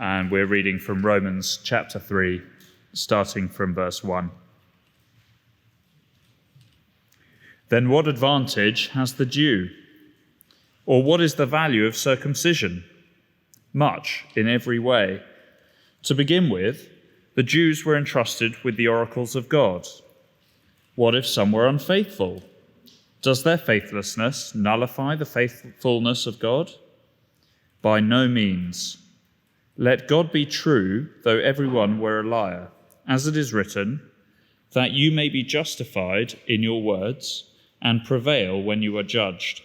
And we're reading from Romans chapter 3, starting from verse 1. Then what advantage has the Jew? Or what is the value of circumcision? Much, in every way. To begin with, the Jews were entrusted with the oracles of God. What if some were unfaithful? Does their faithlessness nullify the faithfulness of God? By no means. Let God be true, though everyone were a liar, as it is written, that you may be justified in your words and prevail when you are judged.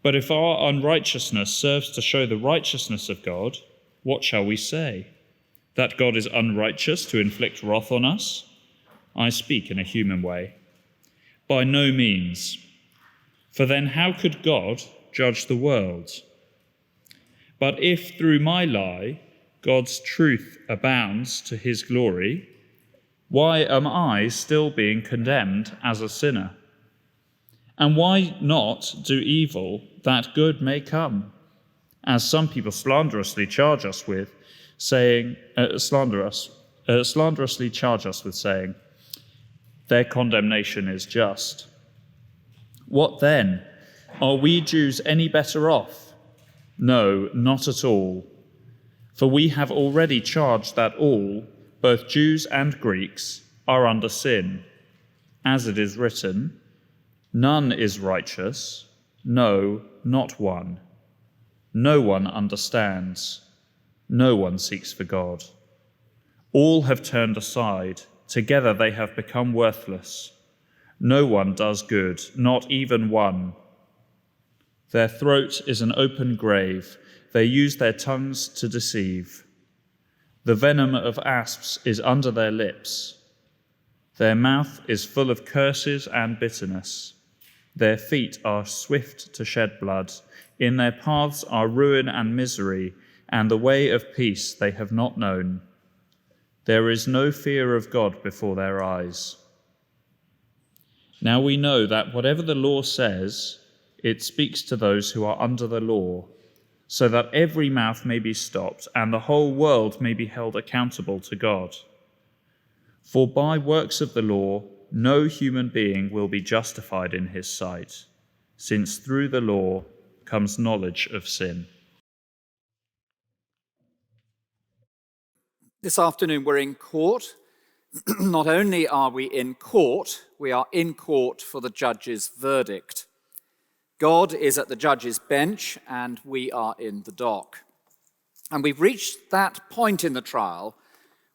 But if our unrighteousness serves to show the righteousness of God, what shall we say? That God is unrighteous to inflict wrath on us? I speak in a human way. By no means. For then how could God judge the world? But if through my lie God's truth abounds to his glory, why am I still being condemned as a sinner? And why not do evil that good may come? As some people slanderously charge us with, saying, slanderously charge us with saying, their condemnation is just. What then? Are we Jews any better off? No, not at all. For we have already charged that all, both Jews and Greeks, are under sin. As it is written, none is righteous, no, not one. No one understands. No one seeks for God. All have turned aside. Together they have become worthless. No one does good, not even one. Their throat is an open grave. They use their tongues to deceive. The venom of asps is under their lips. Their mouth is full of curses and bitterness. Their feet are swift to shed blood. In their paths are ruin and misery, and the way of peace they have not known. There is no fear of God before their eyes. Now we know that whatever the law says, it speaks to those who are under the law, so that every mouth may be stopped and the whole world may be held accountable to God. For by works of the law, no human being will be justified in his sight, since through the law comes knowledge of sin. This afternoon we're in court. Not only are we in court, we are in court for the judge's verdict. God is at the judge's bench and we are in the dock. And we've reached that point in the trial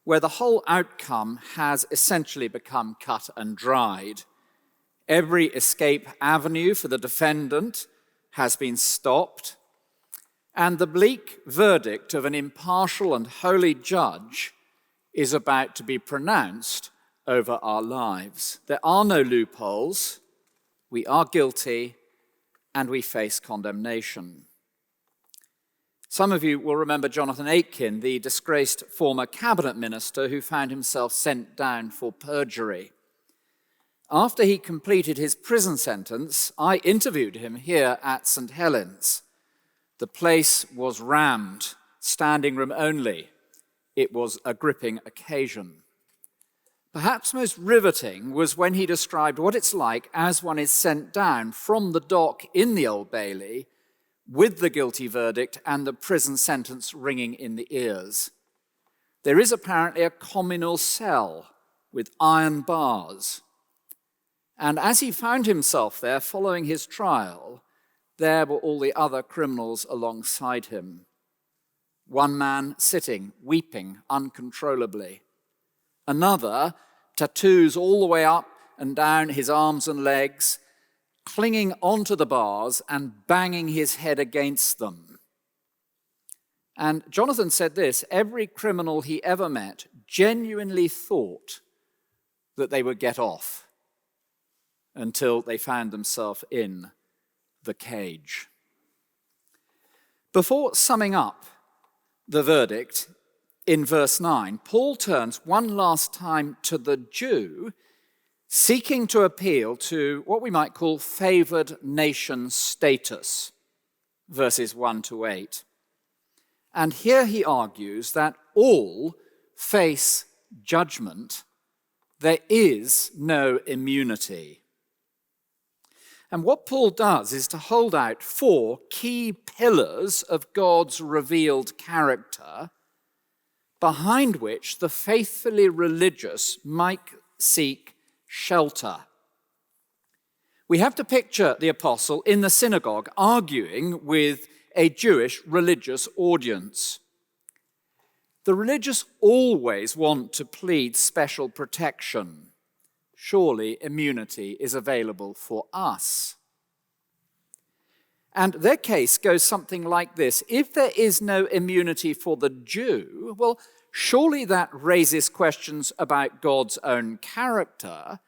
where the whole outcome has essentially become cut and dried. Every escape avenue for the defendant has been stopped, and the bleak verdict of an impartial and holy judge is about to be pronounced over our lives. There are no loopholes. We are guilty, and we face condemnation. Some of you will remember Jonathan Aitken, the disgraced former cabinet minister who found himself sent down for perjury. After he completed his prison sentence, I interviewed him here at St. Helens. The place was rammed, standing room only. It was a gripping occasion. Perhaps most riveting was when he described what it's like as one is sent down from the dock in the Old Bailey with the guilty verdict and the prison sentence ringing in the ears. There is apparently a communal cell with iron bars. And as he found himself there following his trial, there were all the other criminals alongside him. One man sitting, weeping uncontrollably. Another, tattoos all the way up and down his arms and legs, clinging onto the bars and banging his head against them. And Jonathan said this: every criminal he ever met genuinely thought that they would get off until they found themselves in the cage. Before summing up the verdict in verse 9, Paul turns one last time to the Jew seeking to appeal to what we might call favored nation status, verses 1 to 8. And here he argues that all face judgment. There is no immunity. And what Paul does is to hold out 4 key pillars of God's revealed character, behind which the faithfully religious might seek shelter. We have to picture the apostle in the synagogue arguing with a Jewish religious audience. The religious always want to plead special protection. Surely immunity is available for us. And their case goes something like this. If there is no immunity for the Jew, well, surely that raises questions about God's own character,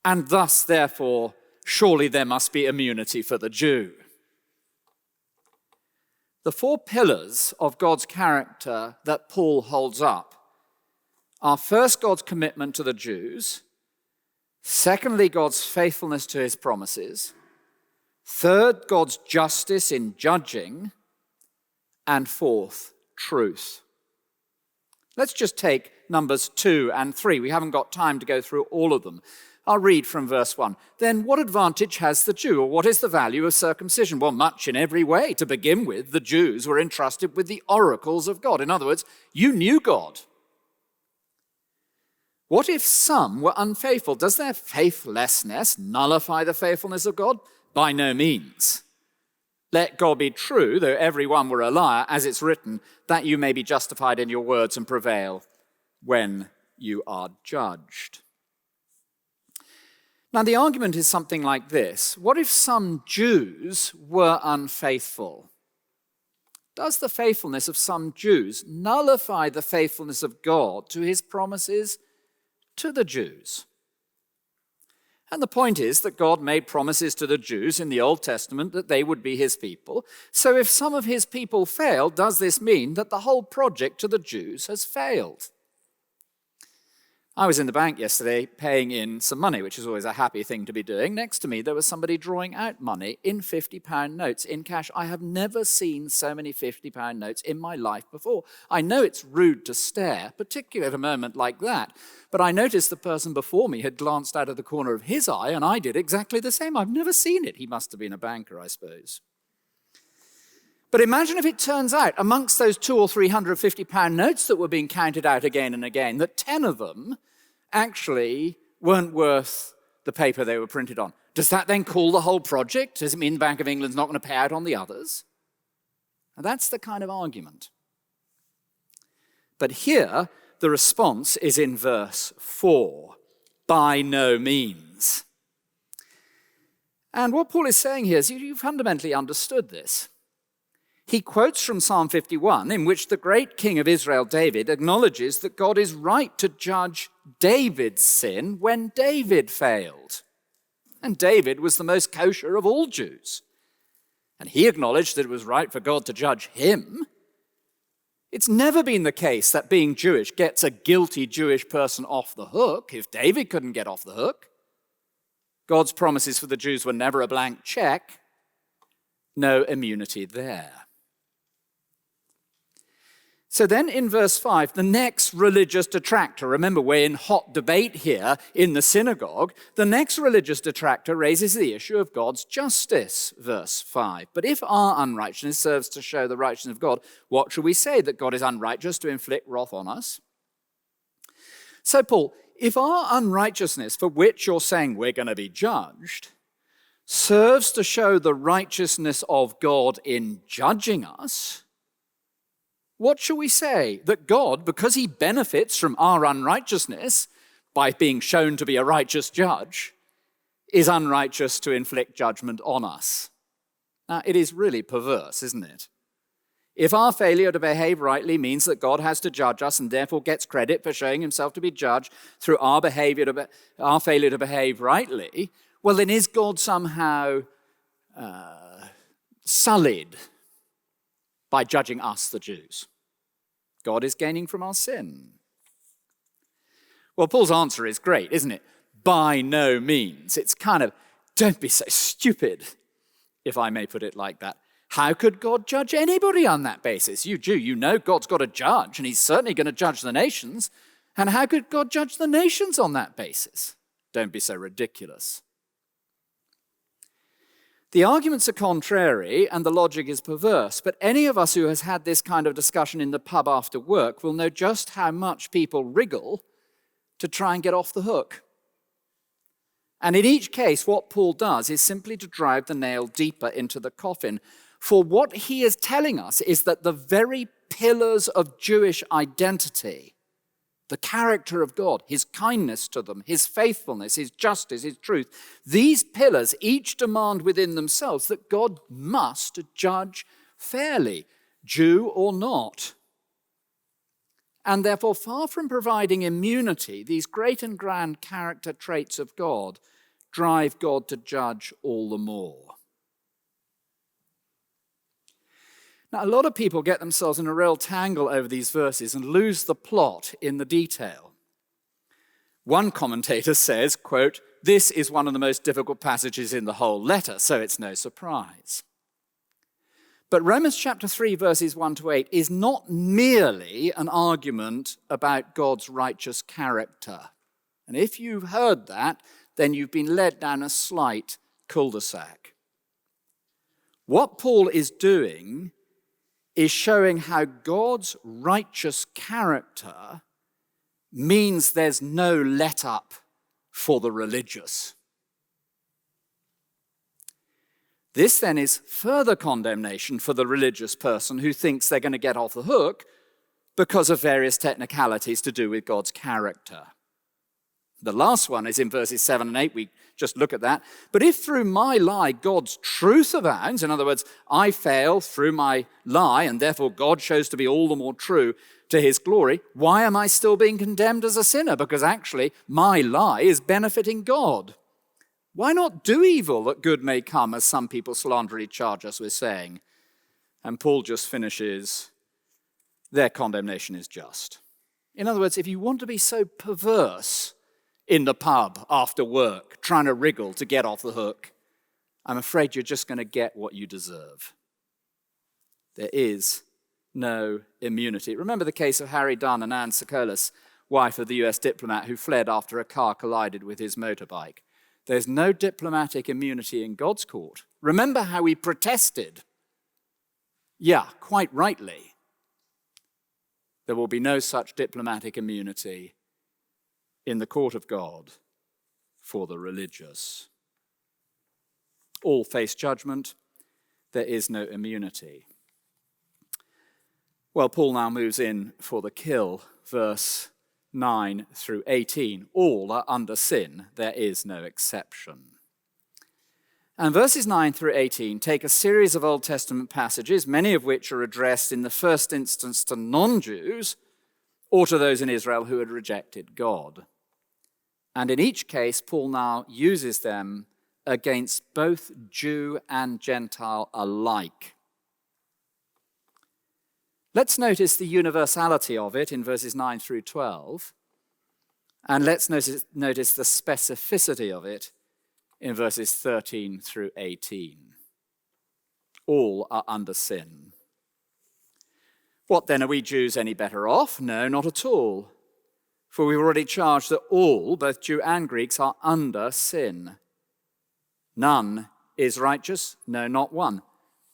and thus, therefore, surely there must be immunity for the Jew. The 4 pillars of God's character that Paul holds up are first, God's commitment to the Jews; secondly, God's faithfulness to his promises; third, God's justice in judging; and fourth, truth. Let's just take numbers 2 and 3. We haven't got time to go through all of them. I'll read from verse 1. Then what advantage has the Jew, or what is the value of circumcision? Well, much in every way. To begin with, the Jews were entrusted with the oracles of God. In other words, you knew God. What if some were unfaithful? Does their faithlessness nullify the faithfulness of God? By no means. Let God be true, though every one were a liar, as it's written, that you may be justified in your words and prevail when you are judged. Now, the argument is something like this. What if some Jews were unfaithful? Does the faithfulness of some Jews nullify the faithfulness of God to his promises to the Jews? And the point is that God made promises to the Jews in the Old Testament that they would be his people. So if some of his people fail, does this mean that the whole project to the Jews has failed? I was in the bank yesterday paying in some money, which is always a happy thing to be doing. Next to me, there was somebody drawing out money in £50 notes in cash. I have never seen so many £50 notes in my life before. I know it's rude to stare, particularly at a moment like that, but I noticed the person before me had glanced out of the corner of his eye, and I did exactly the same. I've never seen it. He must have been a banker, I suppose. But imagine if it turns out, amongst those 200 or 300 £50 notes that were being counted out again and again, that 10 of them actually weren't worth the paper they were printed on. Does that then call the whole project? Does it mean the Bank of England's not going to pay out on the others? Now, that's the kind of argument. But here, the response is in verse 4. By no means. And what Paul is saying here is you fundamentally understood this. He quotes from Psalm 51, in which the great king of Israel, David, acknowledges that God is right to judge David's sin when David failed. And David was the most kosher of all Jews. And he acknowledged that it was right for God to judge him. It's never been the case that being Jewish gets a guilty Jewish person off the hook. If David couldn't get off the hook, God's promises for the Jews were never a blank check. No immunity there. So then in verse 5, the next religious detractor, remember we're in hot debate here in the synagogue, the next religious detractor raises the issue of God's justice, verse 5. But if our unrighteousness serves to show the righteousness of God, what shall we say? That God is unrighteous to inflict wrath on us? So Paul, if our unrighteousness, for which you're saying we're going to be judged, serves to show the righteousness of God in judging us, what shall we say? That God, because he benefits from our unrighteousness by being shown to be a righteous judge, is unrighteous to inflict judgment on us. Now, it is really perverse, isn't it? If our failure to behave rightly means that God has to judge us and therefore gets credit for showing himself to be judged through our failure to behave rightly, well, then is God somehow sullied by judging us, the Jews? God is gaining from our sin. Well, Paul's answer is great, isn't it? By no means. It's kind of, don't be so stupid, if I may put it like that. How could God judge anybody on that basis? You Jew, you know God's got to judge, and he's certainly going to judge the nations. And how could God judge the nations on that basis? Don't be so ridiculous. The arguments are contrary and the logic is perverse, but any of us who has had this kind of discussion in the pub after work will know just how much people wriggle to try and get off the hook. And in each case, what Paul does is simply to drive the nail deeper into the coffin. For what he is telling us is that the very pillars of Jewish identity, the character of God, his kindness to them, his faithfulness, his justice, his truth, these pillars each demand within themselves that God must judge fairly, Jew or not. And therefore, far from providing immunity, these great and grand character traits of God drive God to judge all the more. Now, a lot of people get themselves in a real tangle over these verses and lose the plot in the detail. One commentator says, quote, "This is one of the most difficult passages in the whole letter, so it's no surprise." But Romans chapter 3, verses 1 to 8 is not merely an argument about God's righteous character. And if you've heard that, then you've been led down a slight cul-de-sac. What Paul is doing is showing how God's righteous character means there's no let-up for the religious. This then is further condemnation for the religious person who thinks they're going to get off the hook because of various technicalities to do with God's character. The last one is in verses 7 and 8. We just look at that. But if through my lie God's truth abounds, in other words, I fail through my lie, and therefore God shows to be all the more true to his glory, why am I still being condemned as a sinner? Because actually my lie is benefiting God. Why not do evil that good may come, as some people slanderously charge us with saying? And Paul just finishes, their condemnation is just. In other words, if you want to be so perverse in the pub after work, trying to wriggle to get off the hook, I'm afraid you're just going to get what you deserve. There is no immunity. Remember the case of Harry Dunn and Anne Sokolis, wife of the US diplomat who fled after a car collided with his motorbike. There's no diplomatic immunity in God's court. Remember how he protested. Yeah, quite rightly. There will be no such diplomatic immunity in the court of God for the religious. All face judgment. There is no immunity. Well, Paul now moves in for the kill, verse 9 through 18. All are under sin. There is no exception. And verses 9 through 18 take a series of Old Testament passages, many of which are addressed in the first instance to non-Jews or to those in Israel who had rejected God. And in each case, Paul now uses them against both Jew and Gentile alike. Let's notice the universality of it in verses 9 through 12, and let's notice the specificity of it in verses 13 through 18. All are under sin. What then, are we Jews any better off? No, not at all. For we've already charged that all, both Jew and Greeks, are under sin. None is righteous, no, not one.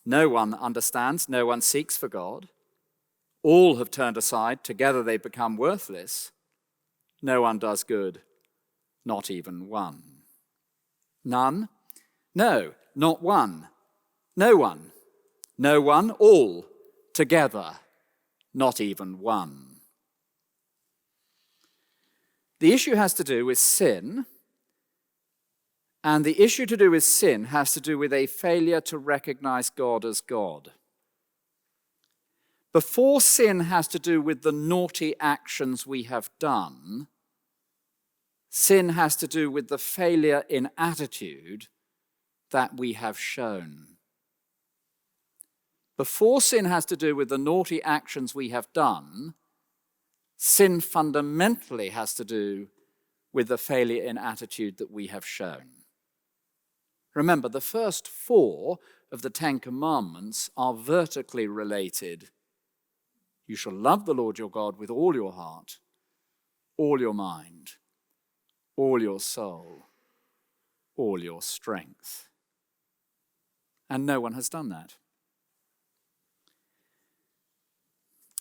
No one understands, no one seeks for God. All have turned aside, together they become worthless. No one does good, not even one. None? No, not one. No one. No one, all, together, not even one. The issue has to do with sin, and the issue to do with sin has to do with a failure to recognize God as God. Before sin has to do with the naughty actions we have done, sin has to do with the failure in attitude that we have shown. Before sin has to do with the naughty actions we have done, sin fundamentally has to do with the failure in attitude that we have shown. Remember, the first four of the Ten Commandments are vertically related. You shall love the Lord your God with all your heart, all your mind, all your soul, all your strength. And no one has done that.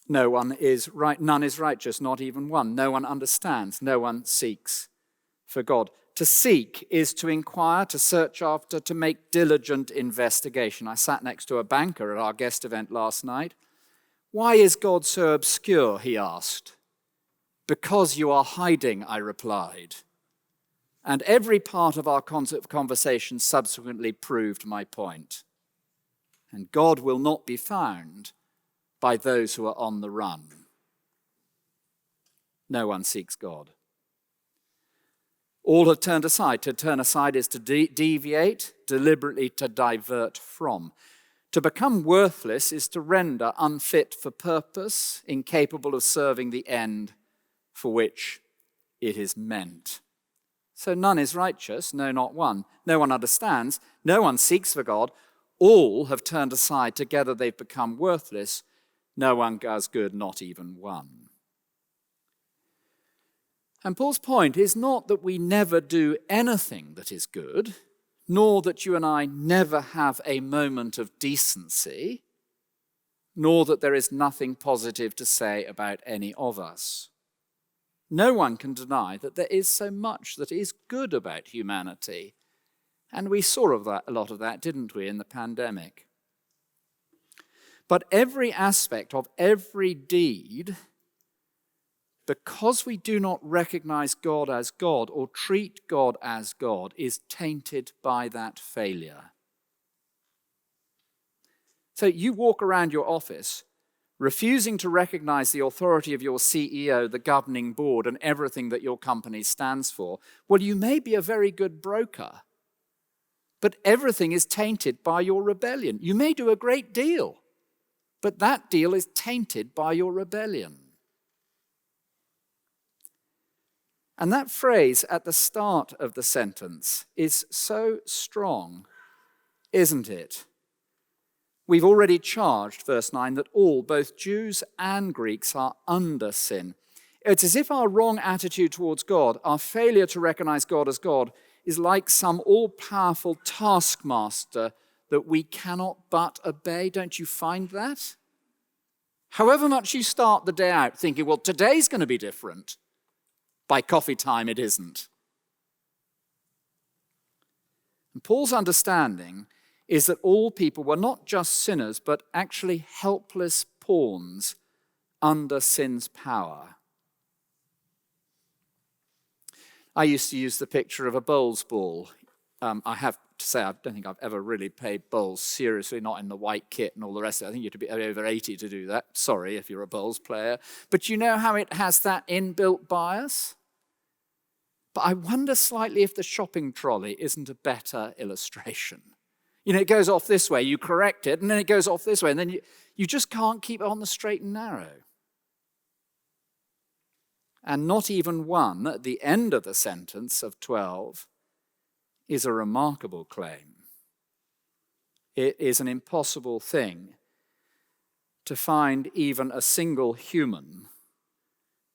None is righteous, not even one. No one understands, no one seeks for God. To seek is to inquire, to search after, to make diligent investigation. I sat next to a banker at our guest event last night. Why is God so obscure, he asked. Because you are hiding, I replied. And every part of our conversation subsequently proved my point. And God will not be found by those who are on the run. No one seeks God. All have turned aside. To turn aside is to deviate, deliberately to divert from. To become worthless is to render unfit for purpose, incapable of serving the end for which it is meant. So none is righteous, no, not one. No one understands, no one seeks for God. All have turned aside, together they've become worthless. No one does good, not even one. And Paul's point is not that we never do anything that is good, nor that you and I never have a moment of decency, nor that there is nothing positive to say about any of us. No one can deny that there is so much that is good about humanity. And we saw a lot of that, didn't we, in the pandemic? But every aspect of every deed, because we do not recognize God as God or treat God as God, is tainted by that failure. So you walk around your office refusing to recognize the authority of your CEO, the governing board, and everything that your company stands for. Well, you may be a very good broker, but everything is tainted by your rebellion. You may do a great deal, but that deal is tainted by your rebellion. And that phrase at the start of the sentence is so strong, isn't it? We've already charged, verse 9, that all, both Jews and Greeks, are under sin. It's as if our wrong attitude towards God, our failure to recognize God as God, is like some all-powerful taskmaster that we cannot but obey. Don't you find that? However much you start the day out thinking, well, today's going to be different, by coffee time it isn't. And Paul's understanding is that all people were not just sinners, but actually helpless pawns under sin's power. I used to use the picture of a bowls ball. I have to say, I don't think I've ever really played bowls seriously, not in the white kit and all the rest of it. I think you have to be over 80 to do that. Sorry if you're a bowls player. But you know how it has that inbuilt bias? But I wonder slightly if the shopping trolley isn't a better illustration. You know, it goes off this way, you correct it, and then it goes off this way, and then you just can't keep it on the straight and narrow. And not even one at the end of the sentence of 12 is a remarkable claim. It is an impossible thing to find even a single human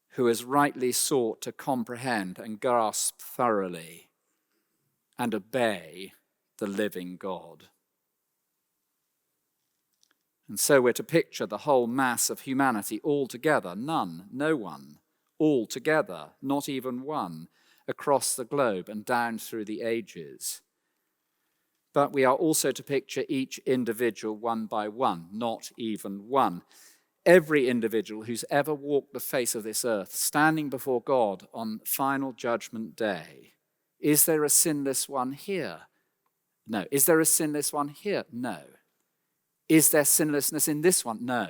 who has rightly sought to comprehend and grasp thoroughly and obey the living God. And so we're to picture the whole mass of humanity all together, none, no one, all together, not even one, across the globe and down through the ages. But we are also to picture each individual one by one, not even one. Every individual who's ever walked the face of this earth, standing before God on final judgment day. Is there a sinless one here? No. Is there a sinless one here? No. Is there sinlessness in this one? No.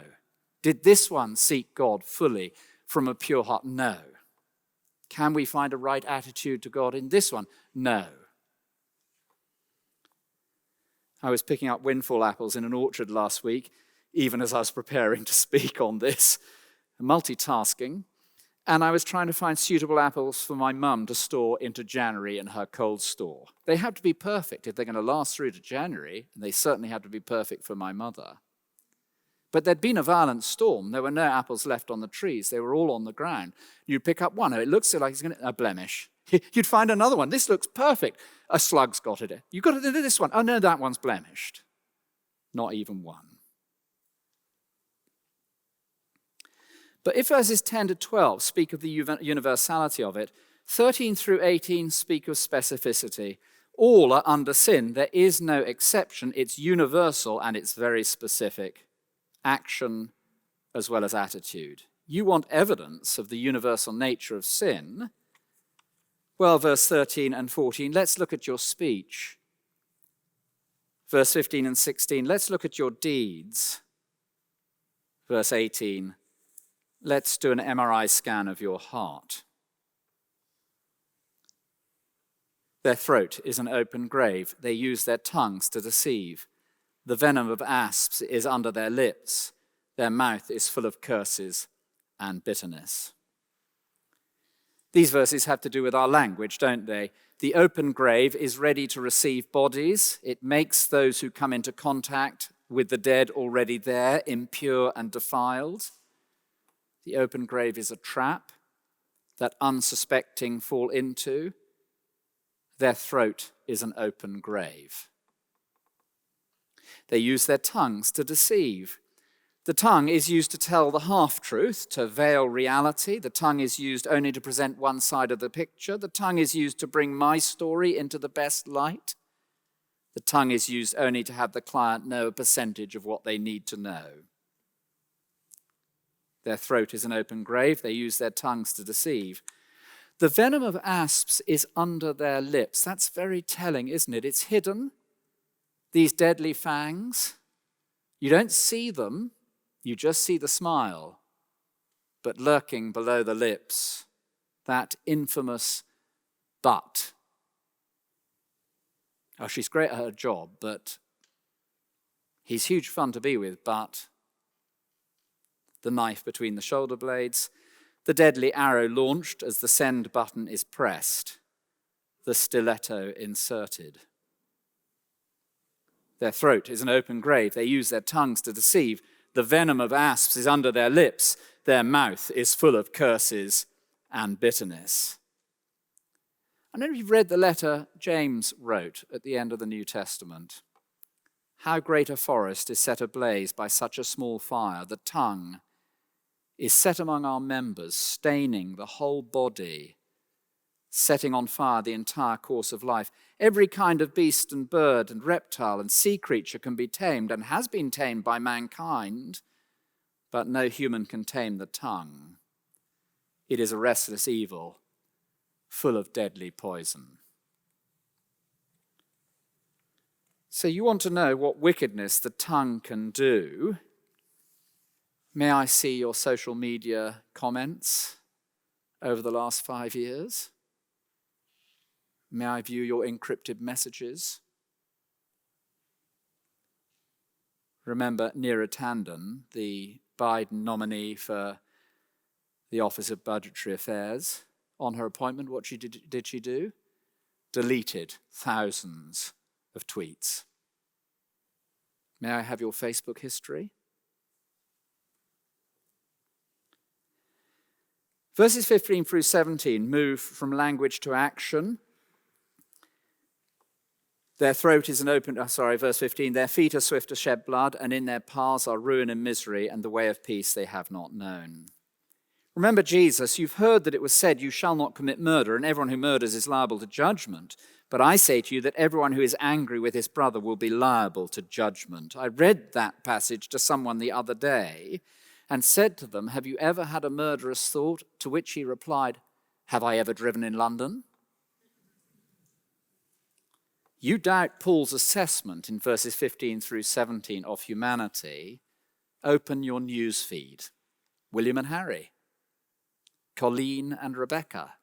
Did this one seek God fully from a pure heart? No. Can we find a right attitude to God in this one? No. I was picking up windfall apples in an orchard last week, even as I was preparing to speak on this, multitasking, and I was trying to find suitable apples for my mum to store into January in her cold store. They have to be perfect if they're going to last through to January, and they certainly have to be perfect for my mother. But there'd been a violent storm. There were no apples left on the trees. They were all on the ground. You'd pick up one. Oh, it looks like it's going to... a blemish. You'd find another one. This looks perfect. A slug's got it. You've got it into this one. Oh, no, that one's blemished. Not even one. But if verses 10 to 12 speak of the universality of it, 13 through 18 speak of specificity. All are under sin. There is no exception. It's universal and it's very specific. Action as well as attitude. You want evidence of the universal nature of sin? Well, verse 13 and 14, let's look at your speech. Verse 15 and 16, let's look at your deeds. Verse 18, let's do an MRI scan of your heart. Their throat is an open grave. They use their tongues to deceive. The venom of asps is under their lips. Their mouth is full of curses and bitterness. These verses have to do with our language, don't they? The open grave is ready to receive bodies. It makes those who come into contact with the dead already there impure and defiled. The open grave is a trap that unsuspecting fall into. Their throat is an open grave. They use their tongues to deceive. The tongue is used to tell the half-truth, to veil reality. The tongue is used only to present one side of the picture. The tongue is used to bring my story into the best light. The tongue is used only to have the client know a percentage of what they need to know. Their throat is an open grave. They use their tongues to deceive. The venom of asps is under their lips. That's very telling, isn't it? It's hidden. These deadly fangs, you don't see them, you just see the smile. But lurking below the lips, that infamous but. Oh, she's great at her job, but he's huge fun to be with, but the knife between the shoulder blades, the deadly arrow launched as the send button is pressed, the stiletto inserted. Their throat is an open grave. They use their tongues to deceive. The venom of asps is under their lips. Their mouth is full of curses and bitterness. I don't know if you've read the letter James wrote at the end of the New Testament. How great a forest is set ablaze by such a small fire. The tongue is set among our members, staining the whole body, setting on fire the entire course of life. Every kind of beast and bird and reptile and sea creature can be tamed and has been tamed by mankind, but no human can tame the tongue. It is a restless evil, full of deadly poison. So you want to know what wickedness the tongue can do? May I see your social media comments over the last 5 years? May I view your encrypted messages? Remember Neera Tanden, the Biden nominee for the Office of Budgetary Affairs. On her appointment, what did she do? Deleted thousands of tweets. May I have your Facebook history? Verses 15 through 17 move from language to action. Their throat is an open, verse 15, their feet are swift to shed blood, and in their paths are ruin and misery, and the way of peace they have not known. Remember Jesus, you've heard that it was said, you shall not commit murder, and everyone who murders is liable to judgment. But I say to you that everyone who is angry with his brother will be liable to judgment. I read that passage to someone the other day and said to them, have you ever had a murderous thought? To which he replied, have I ever driven in London? You doubt Paul's assessment in verses 15 through 17 of humanity. Open your news feed. William and Harry. Colleen and Rebecca.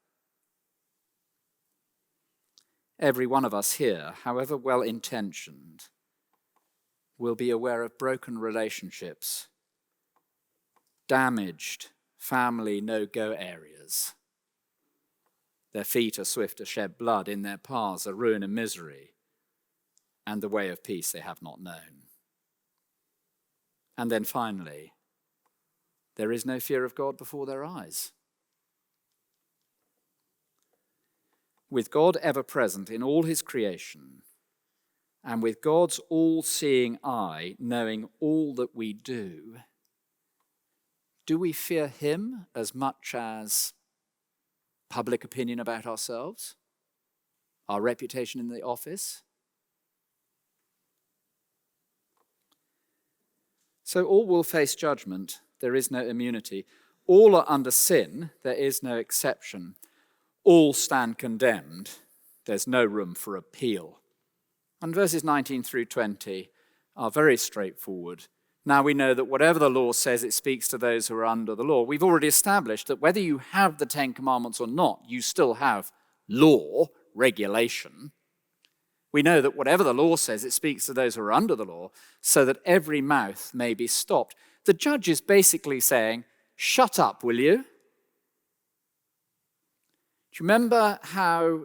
Every one of us here, however well-intentioned, will be aware of broken relationships, damaged family no-go areas. Their feet are swift to shed blood, in their paths are ruin and misery, and the way of peace they have not known. And then finally, there is no fear of God before their eyes. With God ever present in all his creation, and with God's all-seeing eye knowing all that we do we fear him as much as public opinion about ourselves, our reputation in the office? So all will face judgment. There is no immunity. All are under sin. There is no exception. All stand condemned. There's no room for appeal. And verses 19 through 20 are very straightforward. Now we know that whatever the law says, it speaks to those who are under the law. We've already established that whether you have the Ten Commandments or not, you still have law, regulation. We know that whatever the law says, it speaks to those who are under the law, so that every mouth may be stopped. The judge is basically saying, shut up, will you? Do you remember how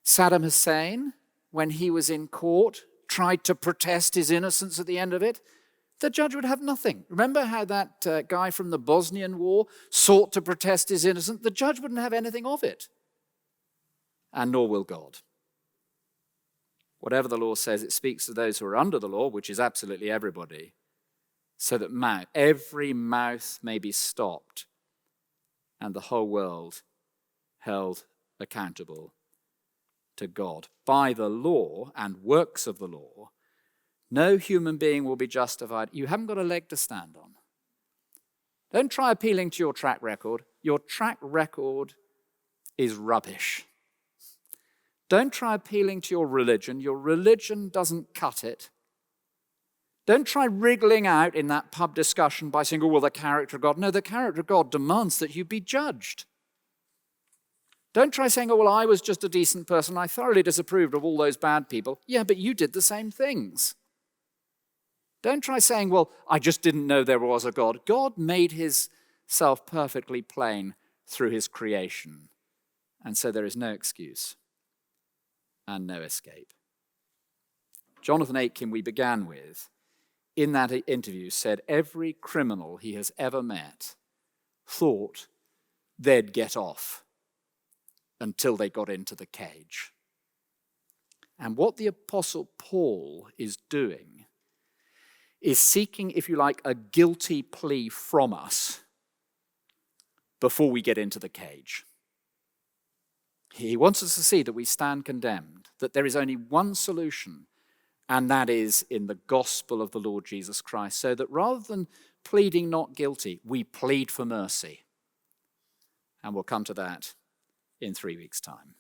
Saddam Hussein, when he was in court, tried to protest his innocence at the end of it? The judge would have nothing. Remember how that guy from the Bosnian War sought to protest his innocence? The judge wouldn't have anything of it. And nor will God. Whatever the law says, it speaks to those who are under the law, which is absolutely everybody, so that every mouth may be stopped and the whole world held accountable to God. By the law and works of the law, no human being will be justified. You haven't got a leg to stand on. Don't try appealing to your track record. Your track record is rubbish. Don't try appealing to your religion. Your religion doesn't cut it. Don't try wriggling out in that pub discussion by saying, oh, well, the character of God. No, the character of God demands that you be judged. Don't try saying, oh, well, I was just a decent person. I thoroughly disapproved of all those bad people. Yeah, but you did the same things. Don't try saying, well, I just didn't know there was a God. God made himself perfectly plain through his creation. And so there is no excuse and no escape. Jonathan Aitken, we began with, in that interview said every criminal he has ever met thought they'd get off until they got into the cage. And what the Apostle Paul is doing is seeking, if you like, a guilty plea from us before we get into the cage. He wants us to see that we stand condemned, that there is only one solution, and that is in the gospel of the Lord Jesus Christ, so that rather than pleading not guilty, we plead for mercy. And we'll come to that in 3 weeks' time.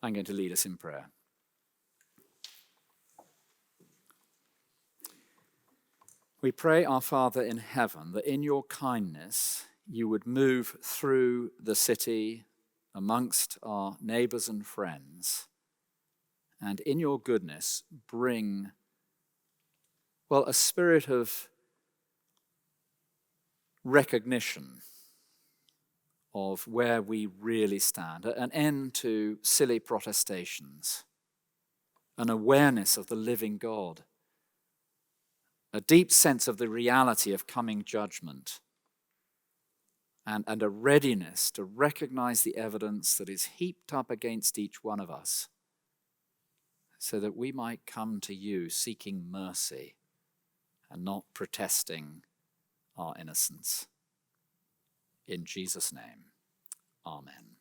I'm going to lead us in prayer. We pray, our Father in heaven, that in your kindness you would move through the city amongst our neighbors and friends, and in your goodness bring, well, a spirit of recognition of where we really stand, an end to silly protestations, an awareness of the living God, a deep sense of the reality of coming judgment, and a readiness to recognize the evidence that is heaped up against each one of us, so that we might come to you seeking mercy and not protesting our innocence. In Jesus' name, amen.